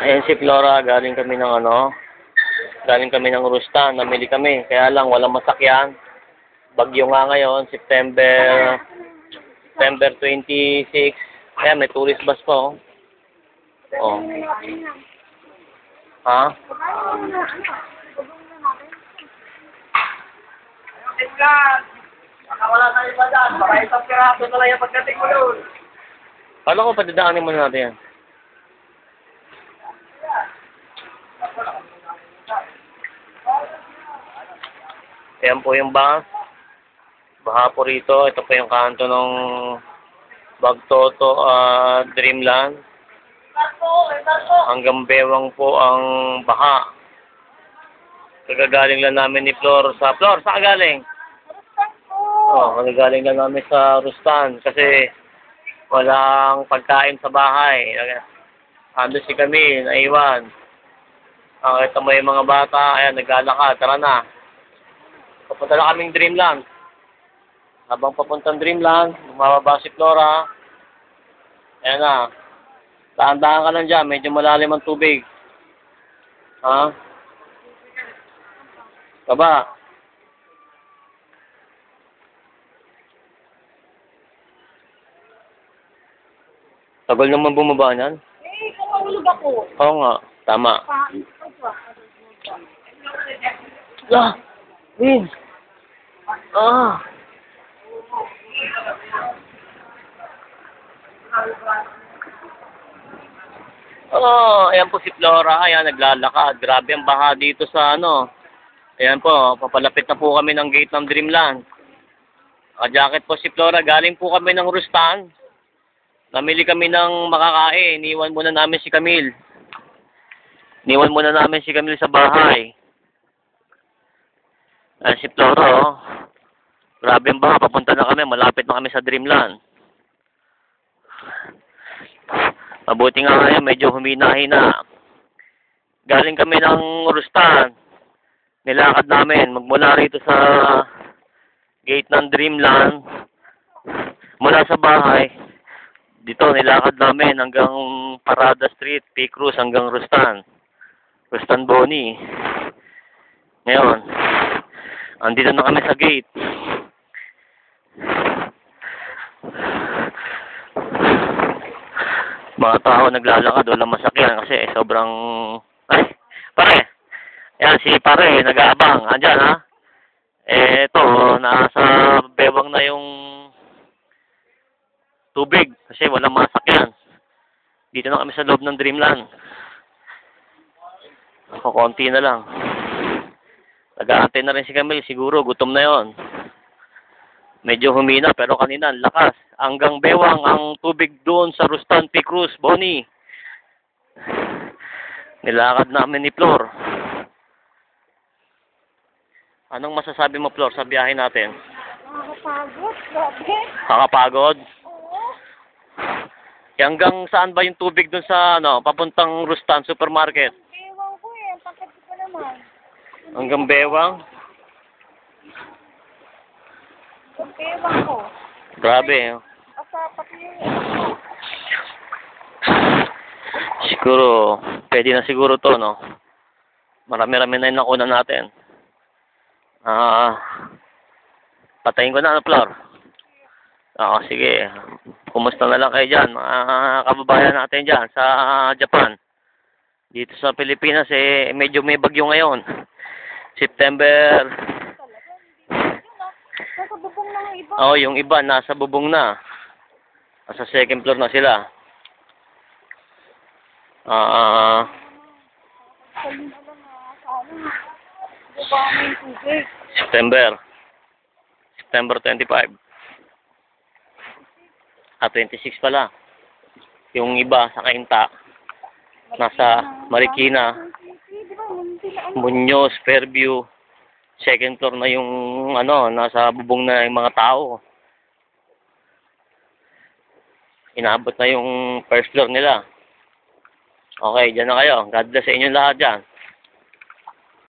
Ayan si Flora, galing kami ng Rustan, namili kami. Kaya lang, walang masakyan. Bagyo nga ngayon, September 26. Ayan, may tourist bus po. Oh. Ha? Baka wala na iba dyan. Baka isang piraso na lang yung pagdating mo doon. Kala ko padadaanin muna natin yan. Ayan po yung bus. Baha po rito. Ito po yung kanto ng Bagtoto Dreamland. Hanggang Bewang po ang baha. Kagagaling lang namin ni Flor sa... Flor, saan galing? Kagagaling lang namin sa Rustan kasi walang pagkain sa bahay. Ando si Camille, naiwan. Kita mo yung mga bata, ayan, naglalakad, tara na. Papunta na kaming Dreamland. Habang papuntang Dreamland, bumababa si Flora. Ayan na. Daan-daan ka lang dyan, medyo malalim ang tubig. Ha? Baba. Tagal naman bumaba niyan. Kung mahulog ako. Oo nga, tama. Win! Ayan po si Flora. Ayan, naglalakad. Grabe ang baha dito sa Ayan po, papalapit na po kami ng gate ng Dreamland. Jacket po si Flora. Galing po kami ng Rustan. Namili kami ng makakain. Iniwan muna namin si Camille. Sa bahay. Ayan si Flora, Grabe ang baha. Papunta na kami. Malapit na kami sa Dreamland. Mabuti nga ngayon, medyo humina-hina. Galing kami ng Rustan. Nilakad namin magmula rito sa gate ng Dreamland. Mula sa bahay, dito nilakad namin hanggang Parada Street, P. Cruz hanggang Rustan. Rustan Boni. Ngayon, andito na kami sa gate. Mga tao naglalakad, walang masakyan kasi sobrang... Ay, pare! Yan, si pare, nag-aabang. Andyan, ha? Ito, nasa bewang na yung tubig kasi walang masakyan. Dito na kami sa loob ng Dreamland. Konti na lang. Nag-aantay na rin si Camille, siguro, gutom na yon. Medyo humina, pero kanina, lakas. Hanggang bewang ang tubig doon sa Rustan, P. Cruz, Boni. Nilakad namin ni Flor. Anong masasabi mo, Flor, sa biyahe natin? Nakakapagod, grabe. Nakakapagod? Oo. Hanggang saan ba yung tubig dun sa, papuntang Rustan Supermarket? Ewan ko eh, pakit ko naman. Hanggang bewang? Ewan ko. Grabe. Asapat yun. Siguro, pwede na siguro to, Marami-rami na yung nakuna natin. Patayin ko na, Flor. Sige. Kumusta na lang kayo dyan, mga kababayan natin dyan sa Japan. Dito sa Pilipinas, medyo may bagyo ngayon. September. Nasa bubong na ng iba. Yung iba, nasa bubong na. Nasa second floor na sila. September 25. 26 pala. Yung iba sa Kainta, nasa Marikina, Muñoz, Fairview. Second floor na yung nasa bubong na yung mga tao. Inaabot na yung first floor nila. Okay, dyan na kayo. God bless sa inyo lahat dyan.